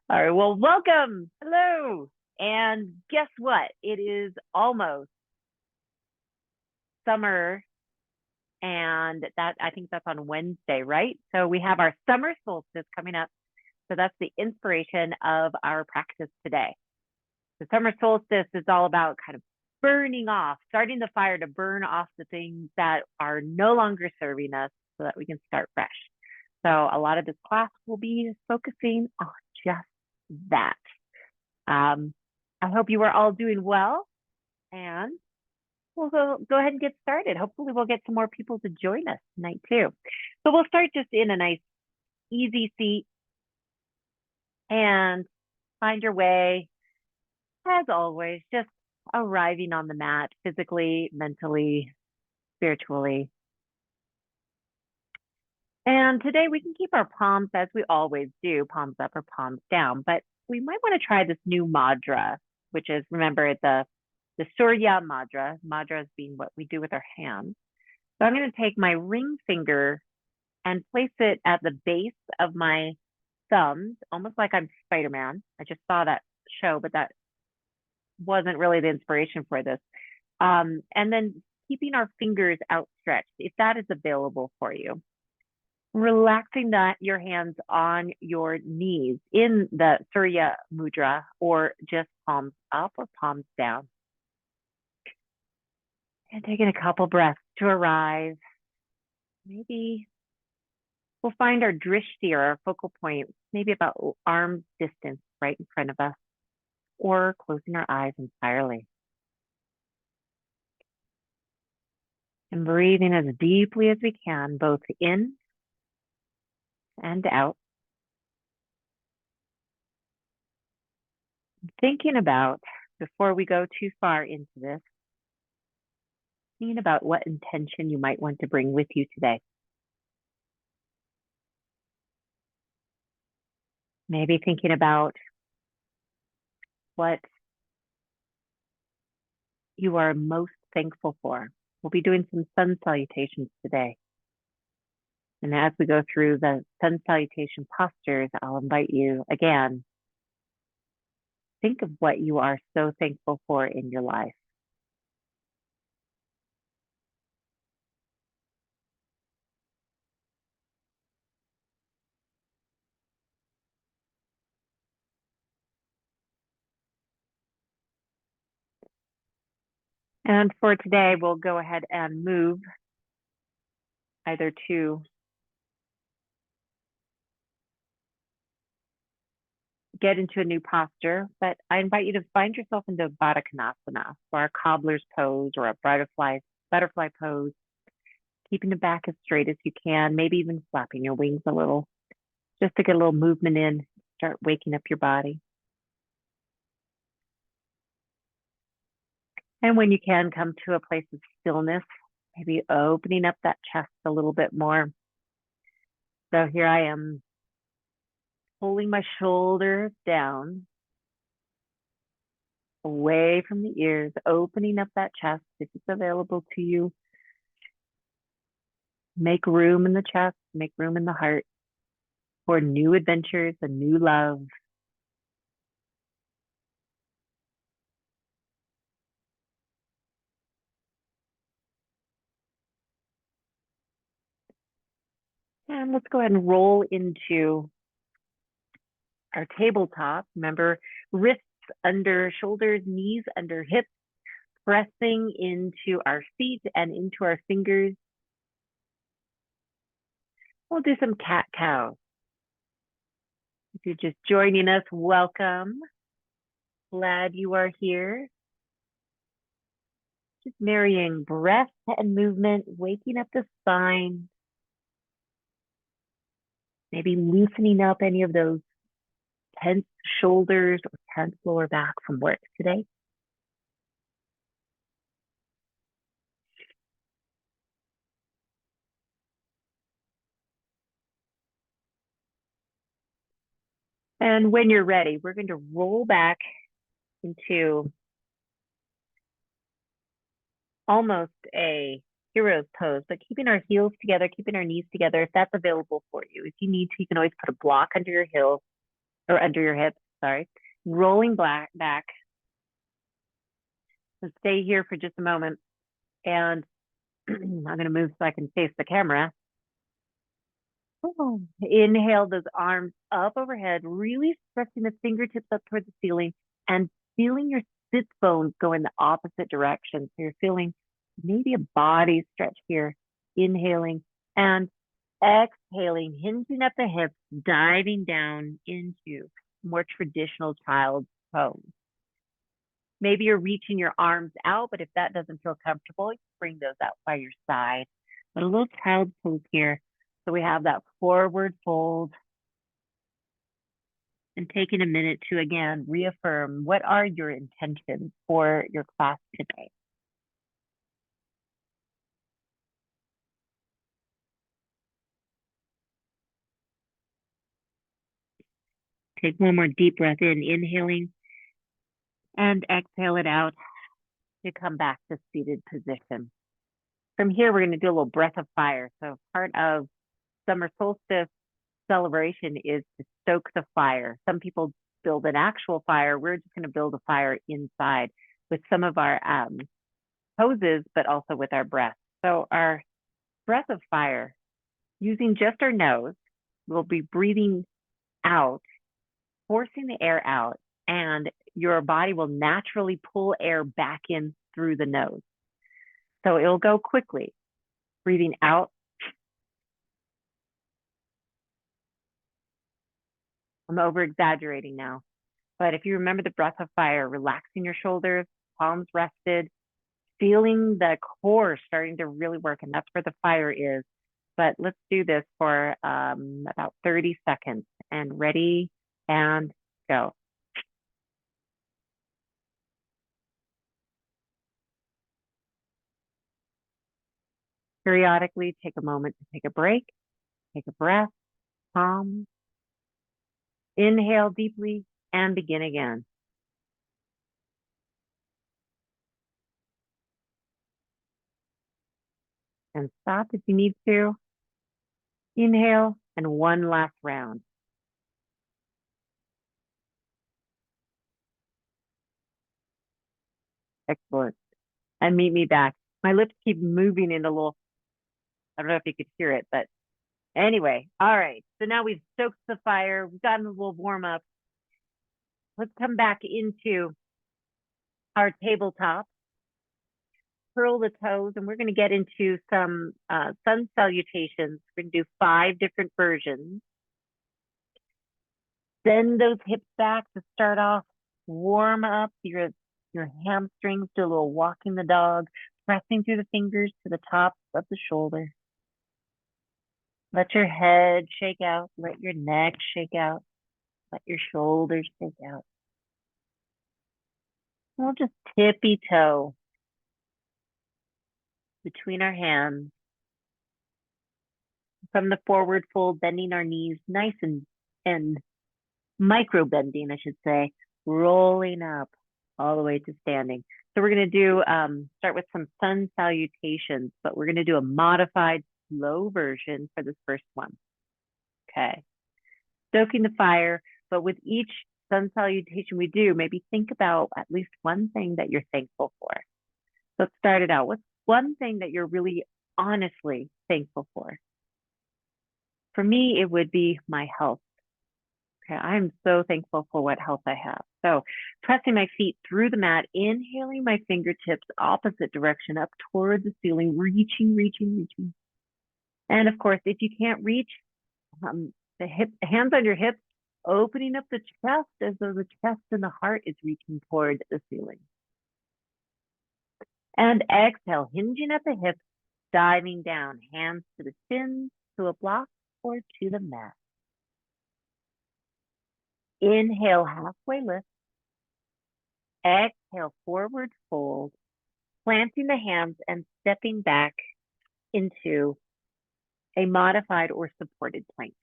All right, well, welcome. Hello. And guess what? It is almost summer, and that I think that's on Wednesday, right? So we have our summer solstice coming up. So that's the inspiration of our practice today. The summer solstice is all about kind of burning off, starting the fire to burn off the things that are no longer serving us so that we can start fresh. So a lot of this class will be focusing on just that. Um, I hope you are all doing well, and we'll go ahead and get started. Hopefully, we'll get some more people to join us tonight too. So we'll start just in a nice, easy seat and find your way, as always, just arriving on the mat physically, mentally, spiritually. And today we can keep our palms as we always do, palms up or palms down, but we might want to try this new mudra, which is, remember, the Surya Mudra, mudras being what we do with our hands. So I'm going to take my ring finger and place it at the base of my thumbs, almost like I'm Spider-Man. I just saw that show, but that wasn't really the inspiration for this. And then keeping our fingers outstretched, if that is available for you. Relaxing your hands on your knees in the Surya Mudra, or just palms up or palms down. And taking a couple breaths to arrive. Maybe we'll find our drishti, or our focal point, maybe about arm's distance right in front of us, or closing our eyes entirely. And breathing as deeply as we can, both in and out. Thinking about, before we go too far into this, thinking about what intention you might want to bring with you today. Maybe thinking about what you are most thankful for. We'll be doing some sun salutations today. And as we go through the sun salutation postures, I'll invite you again, think of what you are so thankful for in your life. And for today, we'll go ahead and move either to get into a new posture, but I invite you to find yourself into Baddha Konasana, or a cobbler's pose, or a butterfly pose, keeping the back as straight as you can, maybe even flapping your wings a little, just to get a little movement in, start waking up your body. And when you can, come to a place of stillness, maybe opening up that chest a little bit more. So here I am, pulling my shoulders down, away from the ears, opening up that chest if it's available to you. Make room in the chest, make room in the heart for new adventures and new love. And let's go ahead and roll into our tabletop. Remember, wrists under shoulders, knees under hips, pressing into our feet and into our fingers. We'll do some cat-cow. If you're just joining us, welcome. Glad you are here. Just marrying breath and movement, waking up the spine. Maybe loosening up any of those tense shoulders or tense lower back from work today. And when you're ready, we're going to roll back into almost a hero's pose, but keeping our heels together, keeping our knees together, if that's available for you. If you need to, you can always put a block under your heels. or under your hips, sorry. Rolling back. So stay here for just a moment. And I'm going to move so I can face the camera. Inhale those arms up overhead, really stretching the fingertips up toward the ceiling and feeling your sit bones go in the opposite direction. So you're feeling maybe a body stretch here, inhaling and exhaling, hinging at the hips, diving down into more traditional child's pose. Maybe you're reaching your arms out, but if that doesn't feel comfortable, you bring those out by your side. But a little child's pose here. So we have that forward fold. And taking a minute to, again, reaffirm what are your intentions for your class today. Take one more deep breath in, inhaling, and exhale it out to come back to seated position. From here, we're going to do a little breath of fire. So part of summer solstice celebration is to stoke the fire. Some people build an actual fire. We're just going to build a fire inside with some of our poses, but also with our breath. So our breath of fire, using just our nose, we'll be breathing out, forcing the air out, and your body will naturally pull air back in through the nose. So it'll go quickly, breathing out. I'm over exaggerating now, but if you remember the breath of fire, relaxing your shoulders, palms rested, feeling the core starting to really work, and that's where the fire is. But let's do this for about 30 seconds, and ready and go. Periodically, take a moment to take a break, take a breath, calm, inhale deeply, and begin again. And stop if you need to. Inhale, and one last round. Excellent. And meet me back. My lips keep moving in a little, I don't know if you could hear it, but anyway, all right. So now we've stoked the fire, we've gotten a little warm up. Let's come back into our tabletop, curl the toes, and we're going to get into some sun salutations. We're going to do 5 different versions. Send those hips back to start off. Warm up your hamstrings, do a little walking the dog, pressing through the fingers to the tops of the shoulder. Let your head shake out. Let your neck shake out. Let your shoulders shake out. And we'll just tippy toe between our hands. From the forward fold, bending our knees nice and micro bending, I should say, rolling up all the way to standing. So we're going to do, start with some sun salutations, but we're going to do a modified slow version for this first one. Okay. Stoking the fire, but with each sun salutation we do, maybe think about at least one thing that you're thankful for. Let's start it out. What's one thing that you're really honestly thankful for? For me, it would be my health. Okay, I'm so thankful for what health I have. So pressing my feet through the mat, inhaling my fingertips opposite direction up toward the ceiling, reaching. And of course, if you can't reach, the hands on your hips, opening up the chest as though the chest and the heart is reaching toward the ceiling. And exhale, hinging at the hips, diving down, hands to the shins, to a block, or to the mat. Inhale, halfway lift. Exhale, forward fold, planting the hands and stepping back into a modified or supported plank.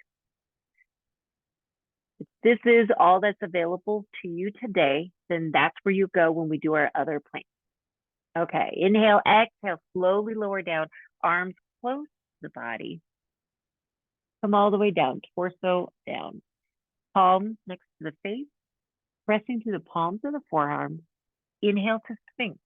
If this is all that's available to you today, then that's where you go when we do our other plank. Okay, inhale, exhale, slowly lower down, arms close to the body. Come all the way down, torso down. Palms next to the face, pressing to the palms of the forearms. Inhale to Sphinx,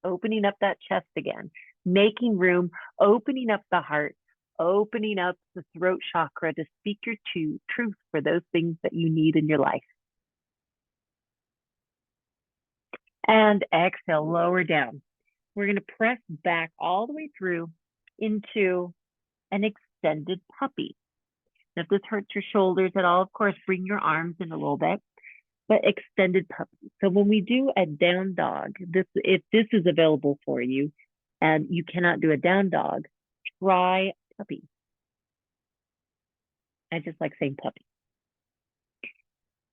opening up that chest again, making room, opening up the heart, opening up the throat chakra to speak your truth for those things that you need in your life. And exhale, lower down. We're going to press back all the way through into an extended puppy. If this hurts your shoulders at all, of course, bring your arms in a little bit, but extended puppy. So when we do a down dog, if this is available for you and you cannot do a down dog, try puppy. I just like saying puppy.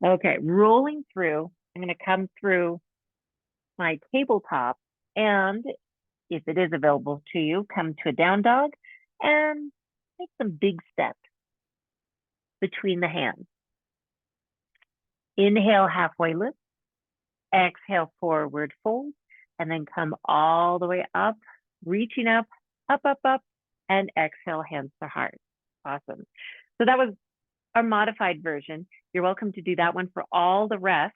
Okay, rolling through, I'm going to come through my tabletop, and if it is available to you, come to a down dog and take some big steps between the hands. Inhale, halfway lift. Exhale, forward fold, and then come all the way up, reaching up, up, up, up, and exhale, hands to heart. Awesome. So that was our modified version. You're welcome to do that one for all the rest,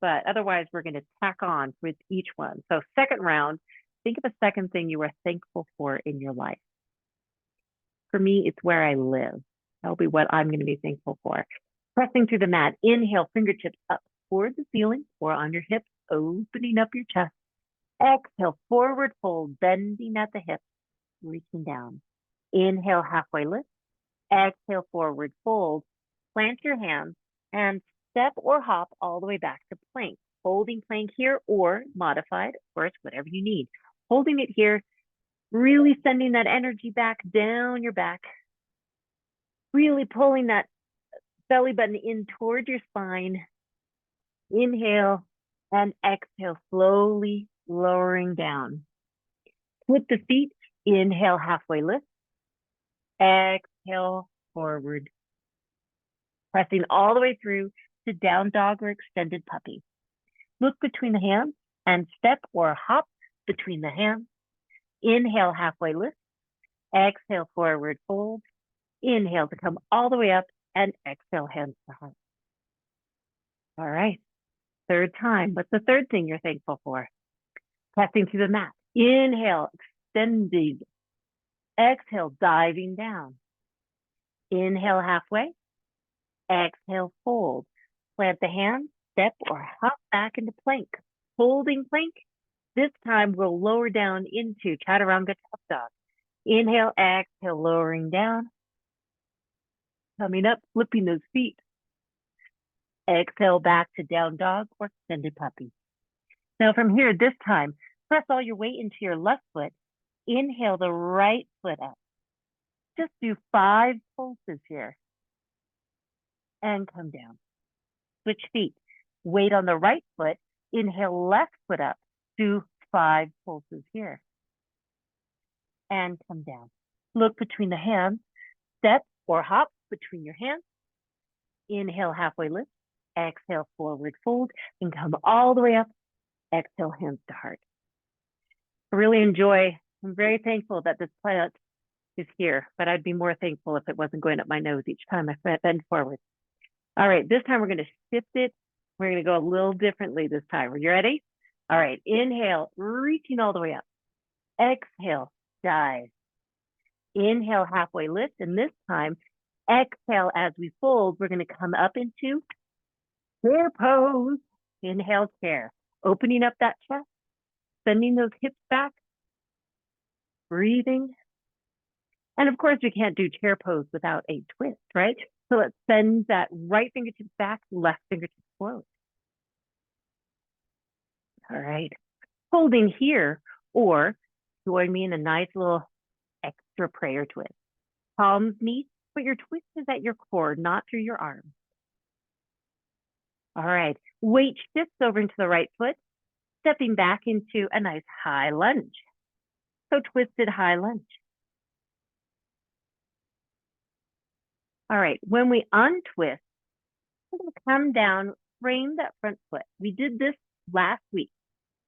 but otherwise we're going to tack on with each one. So second round, think of a second thing you are thankful for in your life. For me, it's where I live. That'll be what I'm going to be thankful for. Pressing through the mat, inhale, fingertips up toward the ceiling or on your hips, opening up your chest. Exhale, forward fold, bending at the hips, reaching down. Inhale, halfway lift. Exhale, forward fold. Plant your hands and step or hop all the way back to plank. Holding plank here or modified, of course, whatever you need. Holding it here, really sending that energy back down your back. Really pulling that belly button in toward your spine. Inhale and exhale, slowly lowering down. Flip the feet, inhale, halfway lift. Exhale, forward. Pressing all the way through to down dog or extended puppy. Look between the hands and step or hop between the hands. Inhale, halfway lift. Exhale, forward fold. Inhale to come all the way up and exhale, hands to heart. All right. Third time. What's the third thing you're thankful for? Pressing through the mat. Inhale, extending. Exhale, diving down. Inhale, halfway. Exhale, fold. Plant the hands, step or hop back into plank. Holding plank. This time we'll lower down into Chaturanga Top Dog. Inhale, exhale, lowering down. Coming up, flipping those feet. Exhale back to down dog or extended puppy. Now from here, this time, press all your weight into your left foot. Inhale the right foot up. Just do 5 pulses here. And come down. Switch feet. Weight on the right foot. Inhale left foot up. Do 5 pulses here. And come down. Look between the hands. Step or hop between your hands. Inhale, halfway lift. Exhale, forward fold. And come all the way up. Exhale, hands to heart. I really enjoy, I'm very thankful that this plant is here, but I'd be more thankful if it wasn't going up my nose each time I bend forward. All right, this time we're going to shift it. We're going to go a little differently this time. Are you ready? All right, inhale, reaching all the way up. Exhale, dive. Inhale, halfway lift, and this time, exhale as we fold. We're going to come up into chair pose. Inhale, chair. Opening up that chest, sending those hips back, breathing. And of course, we can't do chair pose without a twist, right? So let's send that right fingertips back, left fingertips forward. All right. Holding here, or join me in a nice little extra prayer twist. Palms meet, but your twist is at your core, not through your arms. All right. Weight shifts over into the right foot, stepping back into a nice high lunge. So twisted high lunge. All right, when we untwist, we're going to come down, frame that front foot. We did this last week.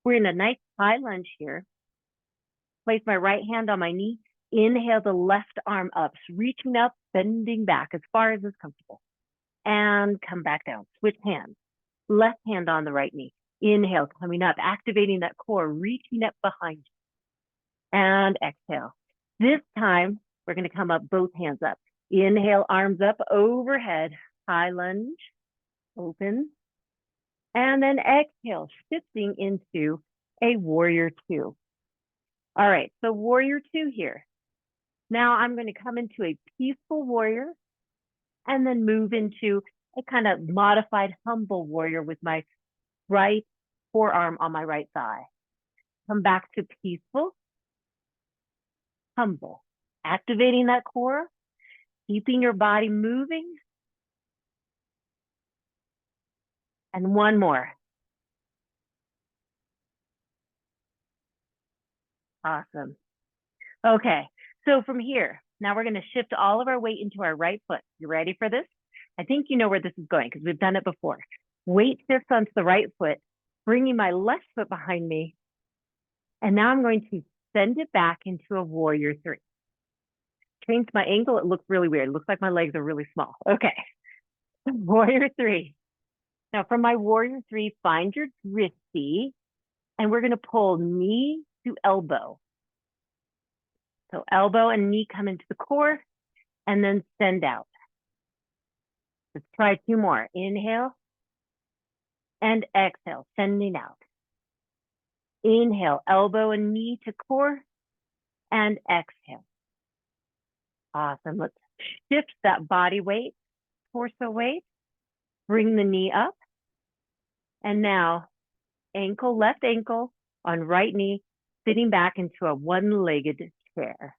We're in a nice high lunge here. Place my right hand on my knee. Inhale the left arm up, reaching up, bending back as far as is comfortable. and come back down. Switch hands. Left hand on the right knee. Inhale, coming up, activating that core, reaching up behind you. And exhale. This time, we're going to come up, both hands up. Inhale, arms up, overhead, high lunge, open. And then exhale, shifting into a warrior two. All right, so warrior two here. Now I'm going to come into a peaceful warrior and then move into a kind of modified humble warrior with my right forearm on my right thigh. Come back to peaceful, humble, activating that core, keeping your body moving. And one more. Awesome. Okay, so from here, now we're going to shift all of our weight into our right foot. You ready for this? I think you know where this is going because we've done it before. Weight shifts onto the right foot, bringing my left foot behind me. And now I'm going to send it back into a warrior three. Change my angle. It looks really weird. It looks like my legs are really small. Okay. Warrior three. Now from my warrior three, find your dristy, and we're going to pull knee to elbow. So elbow and knee come into the core and then send out. Let's try two more. Inhale and exhale, sending out. Inhale, elbow and knee to core and exhale. Awesome. Let's shift that body weight, torso weight. Bring the knee up. And now ankle, left ankle on right knee, sitting back into a one-legged chair.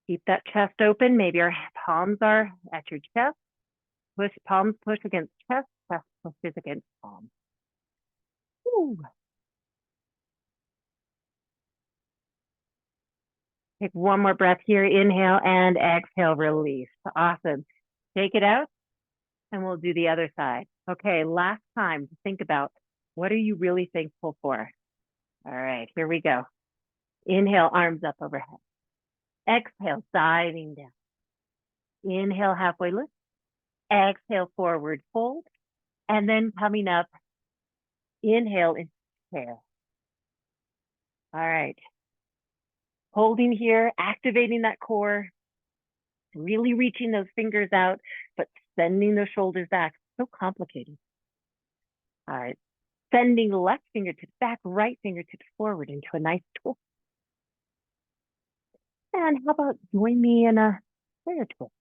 Keep that chest open. Maybe our palms are at your chest. Push, palms push against chest, chest pushes against palm. Ooh. Take one more breath here. Inhale and exhale, release. Awesome. Take it out and we'll do the other side. Okay, last time to think about what are you really thankful for? All right, here we go. Inhale, arms up overhead. Exhale, diving down. Inhale, halfway lift. Exhale, forward fold. And then coming up, inhale into chair. All right. Holding here, activating that core, really reaching those fingers out, but sending those shoulders back. So complicated. All right. Sending left fingertips back, right fingertips forward into a nice twist. And how about join me in a prayer twist?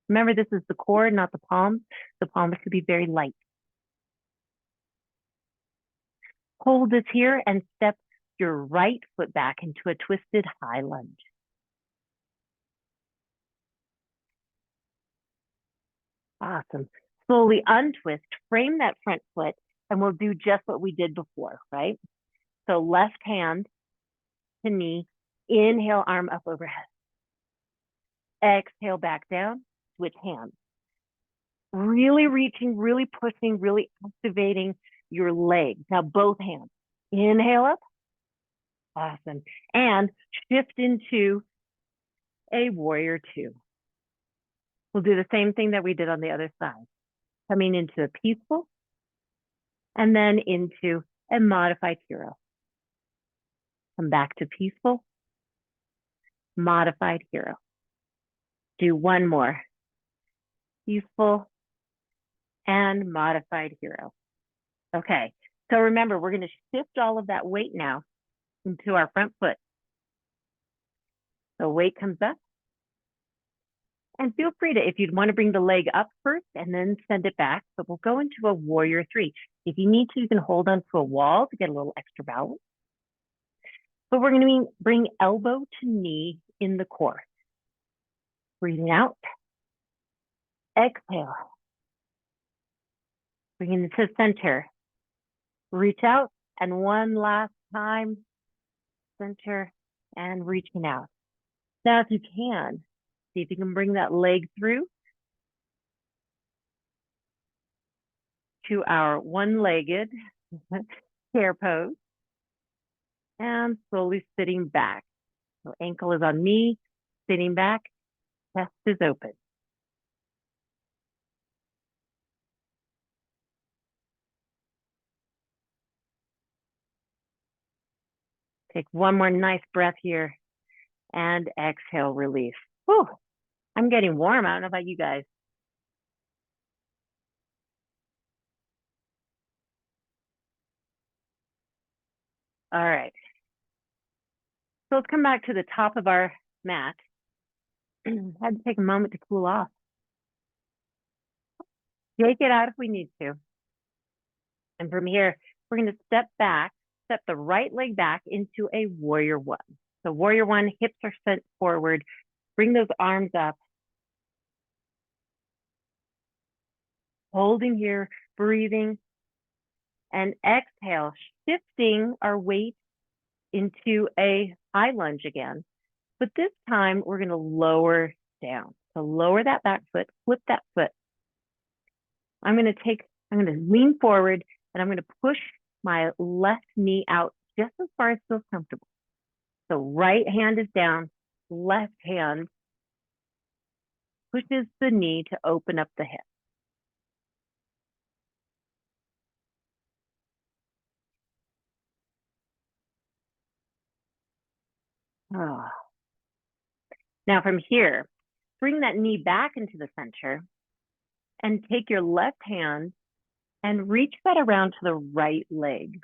Remember, this is the core, not the palms. The palms should be very light. Hold this here and step your right foot back into a twisted high lunge. Awesome. Slowly untwist, frame that front foot, and we'll do just what we did before, right? So left hand to knee, inhale, arm up overhead. Exhale, back down, switch hands. Really reaching, really pushing, really activating your legs. Now both hands. Inhale up. Awesome. And shift into a warrior two. We'll do the same thing that we did on the other side. Coming into a peaceful and then into a modified hero. Come back to peaceful, modified hero. Do one more. Peaceful and modified hero. Okay, so remember, we're going to shift all of that weight now into our front foot. So weight comes up. And feel free to, if you'd want to bring the leg up first and then send it back, but we'll go into a warrior three. If you need to, you can hold onto a wall to get a little extra balance. But we're going to bring elbow to knee in the core. Breathing out. Exhale. Bring it to center. Reach out. And one last time. Center and reaching out. Now, if you can, see if you can bring that leg through to our one-legged chair pose. And slowly sitting back. So ankle is on me, sitting back, chest is open. Take one more nice breath here and exhale, release. Whew, I'm getting warm. I don't know about you guys. All right. So let's come back to the top of our mat. Had to take a moment to cool off. Take it out if we need to. And from here, we're going to step the right leg back into a warrior one. So warrior one, hips are sent forward. Bring those arms up. Holding here, breathing. And exhale, shifting our weight into a high lunge again. But this time, we're going to lower down. So lower that back foot, flip that foot. I'm going to lean forward and I'm going to push my left knee out just as far as feels comfortable. So right hand is down, left hand pushes the knee to open up the hip. Oh. Now from here, bring that knee back into the center and take your left hand and reach that around to the right leg,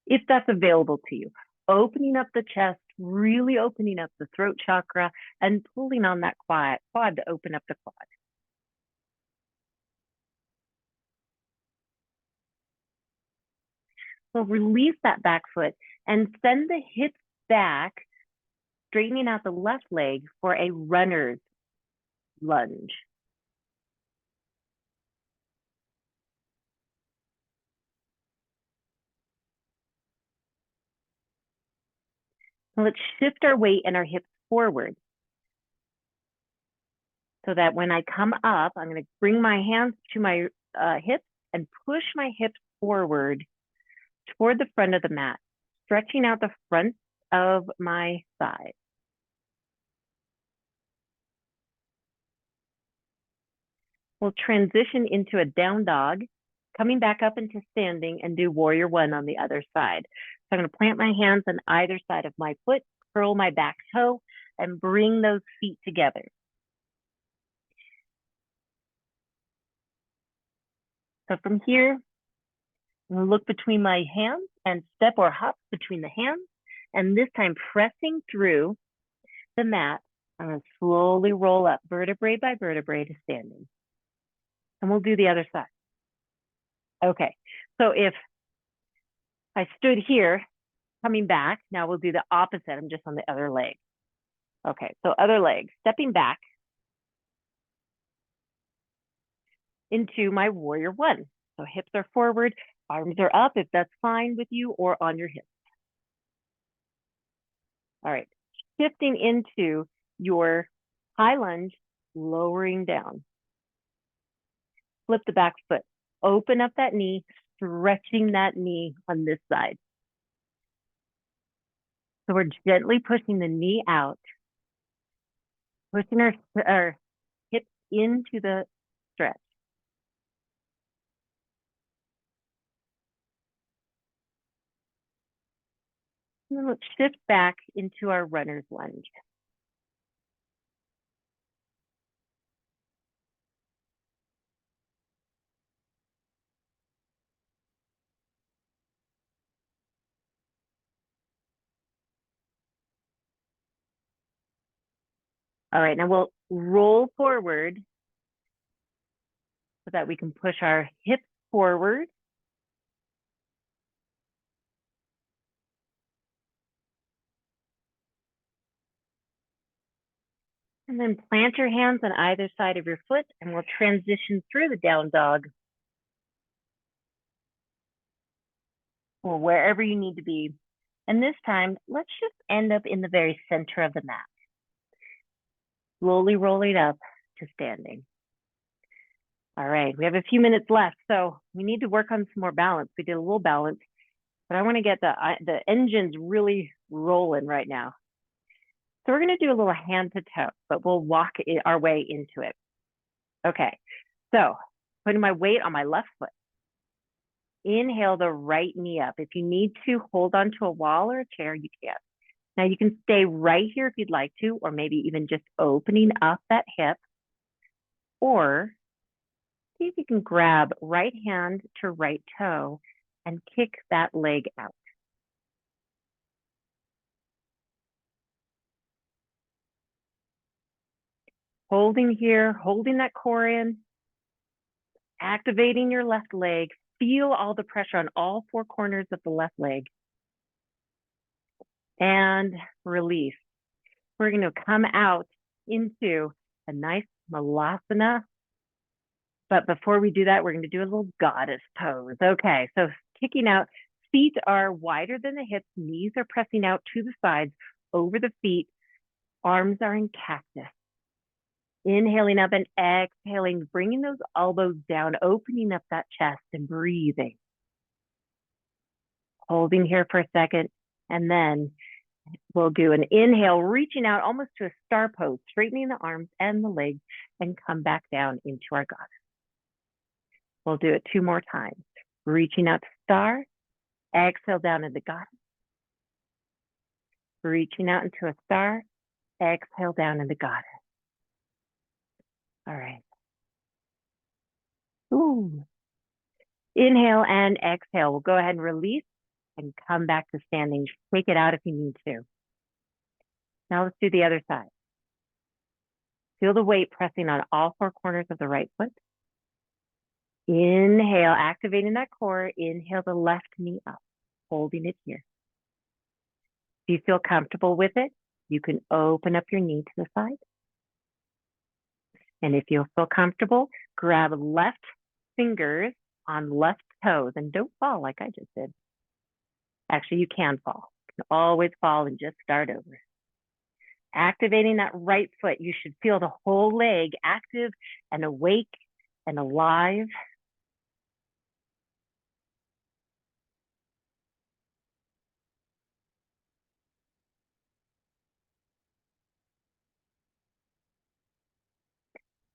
if that's available to you. Opening up the chest, really opening up the throat chakra and pulling on that quad to open up the quad. So release that back foot and send the hips back, straightening out the left leg for a runner's lunge. So let's shift our weight and our hips forward. So that when I come up, I'm going to bring my hands to my hips and push my hips forward toward the front of the mat, stretching out the front of my thigh. We'll transition into a down dog, coming back up into standing and do warrior one on the other side. So I'm going to plant my hands on either side of my foot, curl my back toe, and bring those feet together. So from here, I'm going to look between my hands and step or hop between the hands. And this time pressing through the mat, I'm going to slowly roll up vertebrae by vertebrae to standing. And we'll do the other side. Okay, so if I stood here, coming back, now we'll do the opposite. I'm just on the other leg. Okay, so other leg, stepping back into my warrior one. So hips are forward, arms are up if that's fine with you, or on your hips. All right, shifting into your high lunge, lowering down. Flip the back foot, open up that knee, stretching that knee on this side. So we're gently pushing the knee out, pushing our hips into the stretch. And then let's shift back into our runner's lunge. All right, now we'll roll forward so that we can push our hips forward. And then plant your hands on either side of your foot and we'll transition through the down dog or wherever you need to be. And this time, let's just end up in the very center of the mat. Slowly rolling up to standing. All right, we have a few minutes left, so we need to work on some more balance. We did a little balance, but I want to get the engines really rolling right now. So we're going to do a little hand to toe, but we'll walk our way into it. Okay, so putting my weight on my left foot. Inhale the right knee up. If you need to hold onto a wall or a chair, you can. Now you can stay right here if you'd like to, or maybe even just opening up that hip, or see if you can grab right hand to right toe and kick that leg out. Holding here, holding that core in, activating your left leg. Feel all the pressure on all four corners of the left leg. And release. We're going to come out into a nice Malasana. But before we do that, we're going to do a little goddess pose. Okay, so kicking out, feet are wider than the hips, knees are pressing out to the sides, over the feet, arms are in cactus. Inhaling up and exhaling, bringing those elbows down, opening up that chest and breathing. Holding here for a second, and then we'll do an inhale, reaching out almost to a star pose, straightening the arms and the legs, and come back down into our goddess. We'll do it 2 more times. Reaching out to star, exhale down into goddess. Reaching out into a star, exhale down into goddess. All right. Ooh. Inhale and exhale. We'll go ahead and release and come back to standing. Take it out if you need to. Now let's do the other side. Feel the weight pressing on all 4 corners of the right foot. Inhale, activating that core. Inhale the left knee up, holding it here. If you feel comfortable with it, you can open up your knee to the side. And if you feel comfortable, grab left fingers on left toes and don't fall like I just did. Actually, you can fall. You can always fall and just start over. Activating that right foot, you should feel the whole leg active and awake and alive.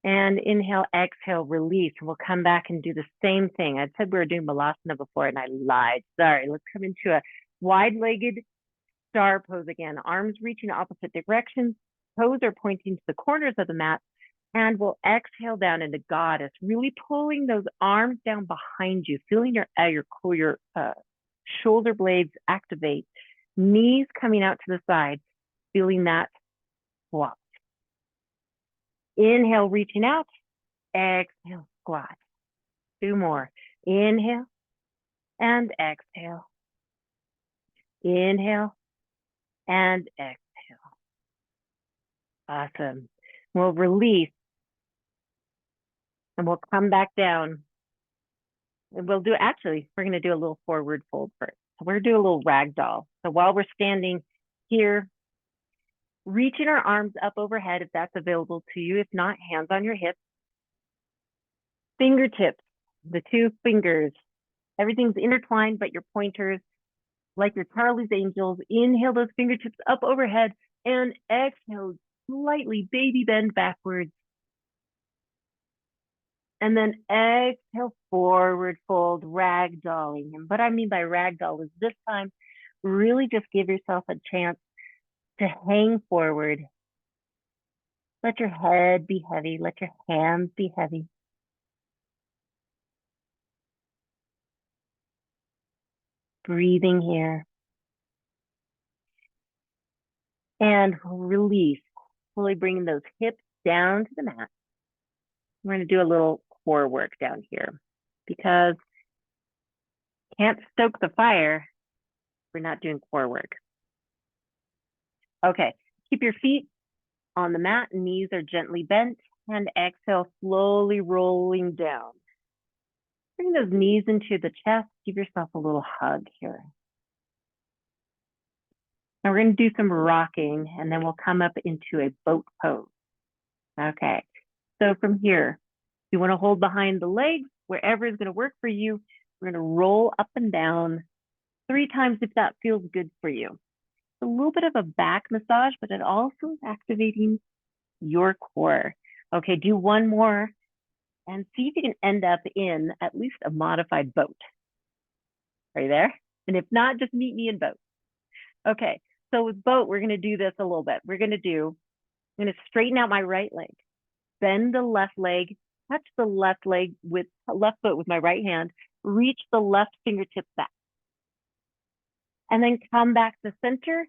And inhale, exhale, release. We'll come back and do the same thing. I said we were doing Malasana before and I lied. Sorry. Let's come into a wide-legged star pose again. Arms reaching opposite directions. Toes are pointing to the corners of the mat. And we'll exhale down into goddess, really pulling those arms down behind you, feeling your shoulder blades activate, knees coming out to the side, feeling that squat. Inhale, reaching out. Exhale, squat. 2 more. Inhale and exhale. Inhale and exhale. Awesome. We'll release and we'll come back down. And we're going to do a little forward fold first. So we're going to do a little ragdoll. So while we're standing here, reaching our arms up overhead if that's available to you. If not, hands on your hips. Fingertips, the 2 fingers. Everything's intertwined, but your pointers, like your Charlie's Angels. Inhale those fingertips up overhead and exhale, slightly baby bend backwards. And then exhale, forward fold, ragdolling. And what I mean by ragdoll is this time, really just give yourself a chance to hang forward. Let your head be heavy. Let your hands be heavy. Breathing here. And release, fully bringing those hips down to the mat. We're going to do a little core work down here because can't stoke the fire. We're not doing core work. Okay, keep your feet on the mat, knees are gently bent, and exhale, slowly rolling down. Bring those knees into the chest, give yourself a little hug here. Now we're going to do some rocking, and then we'll come up into a boat pose. Okay, so from here, you want to hold behind the legs, wherever is going to work for you. We're going to roll up and down 3 times if that feels good for you. It's a little bit of a back massage, but it also is activating your core. Okay, do 1 more and see if you can end up in at least a modified boat. Are you there? And if not, just meet me in boat. Okay, so with boat, we're gonna do this a little bit. I'm gonna straighten out my right leg, bend the left leg, touch the left leg with left foot with my right hand, reach the left fingertips back, and then come back to center,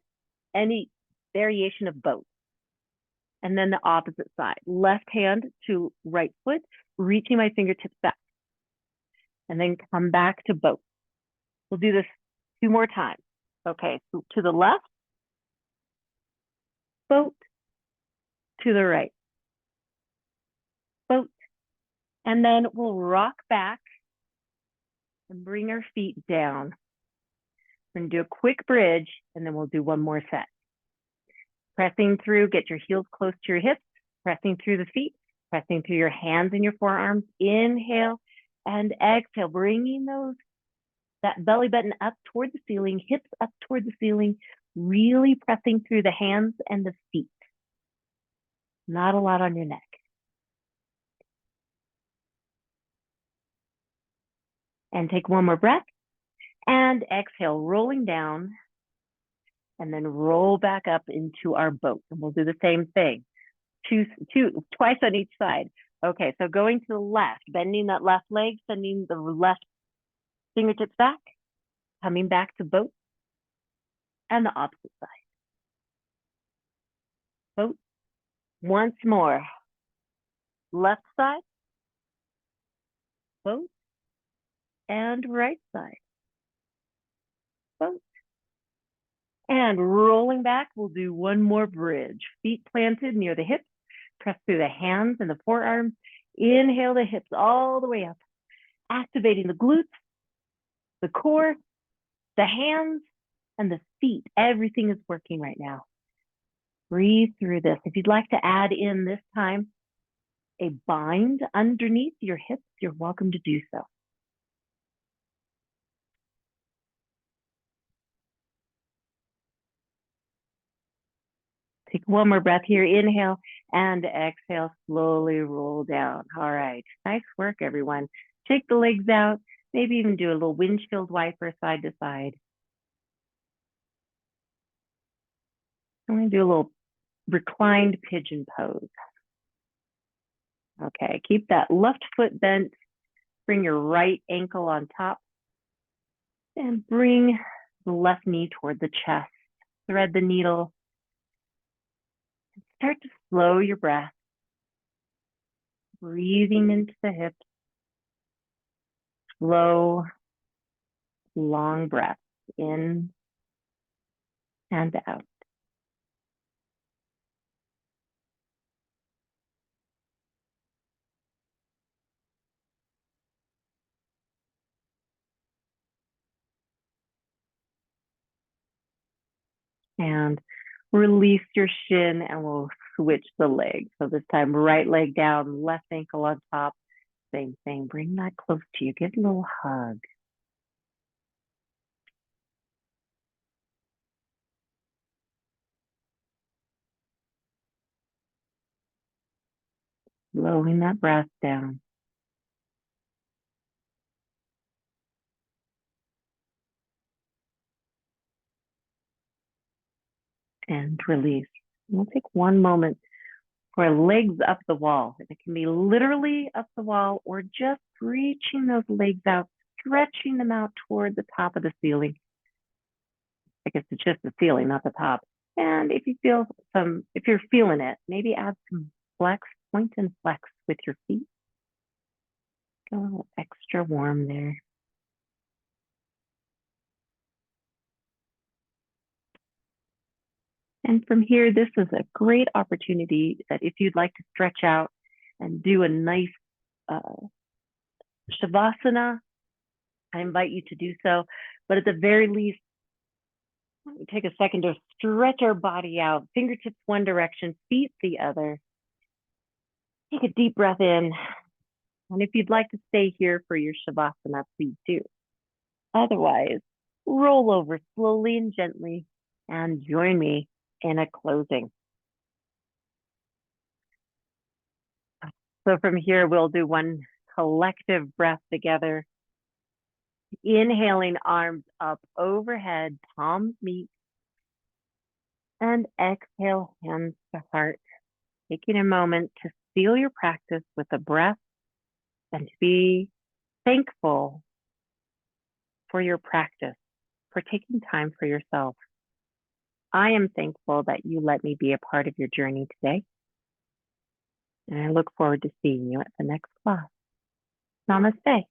any variation of boat. And then the opposite side, left hand to right foot, reaching my fingertips back, and then come back to boat. We'll do this 2 more times. Okay, so to the left, boat, to the right, boat. And then we'll rock back and bring our feet down. We're gonna do a quick bridge, and then we'll do one more set. Pressing through, get your heels close to your hips, pressing through the feet, pressing through your hands and your forearms. Inhale and exhale, bringing that belly button up toward the ceiling, hips up toward the ceiling, really pressing through the hands and the feet. Not a lot on your neck. And take one more breath and exhale, rolling down, and then roll back up into our boat. And we'll do the same thing, twice on each side. Okay, so going to the left, bending that left leg, sending the left fingertips back, coming back to boat, and the opposite side. Boat. Once more. Left side, boat, and right side, boat. And rolling back, we'll do one more bridge. Feet planted near the hips, press through the hands and the forearms. Inhale the hips all the way up, activating the glutes, the core, the hands, and the feet. Everything is working right now. Breathe through this. If you'd like to add in this time a bind underneath your hips, you're welcome to do so. Take one more breath here. Inhale and exhale. Slowly roll down. All right. Nice work, everyone. Take the legs out. Maybe even do a little windshield wiper side to side. I'm going to do a little reclined pigeon pose. Okay. Keep that left foot bent. Bring your right ankle on top. And bring the left knee toward the chest. Thread the needle. Start to slow your breath. Breathing into the hips. Slow, long breaths in and out. And release your shin and we'll switch the leg. So this time, right leg down, left ankle on top. Same thing. Bring that close to you. Give a little hug. Slowing that breath down. And release. We'll take one moment for legs up the wall. It can be literally up the wall or just reaching those legs out, stretching them out toward the top of the ceiling. I guess it's just the ceiling, not the top. And if you're feeling it, maybe add some flex, point and flex with your feet. Get a little extra warm there. And from here, this is a great opportunity that if you'd like to stretch out and do a nice Shavasana, I invite you to do so. But at the very least, take a second to stretch our body out, fingertips one direction, feet the other. Take a deep breath in. And if you'd like to stay here for your Shavasana, please do. Otherwise, roll over slowly and gently and join me in a closing. So from here, we'll do one collective breath together. Inhaling, arms up overhead, palms meet, and exhale, hands to heart. Taking a moment to seal your practice with a breath and to be thankful for your practice, for taking time for yourself. I am thankful that you let me be a part of your journey today. And I look forward to seeing you at the next class. Namaste.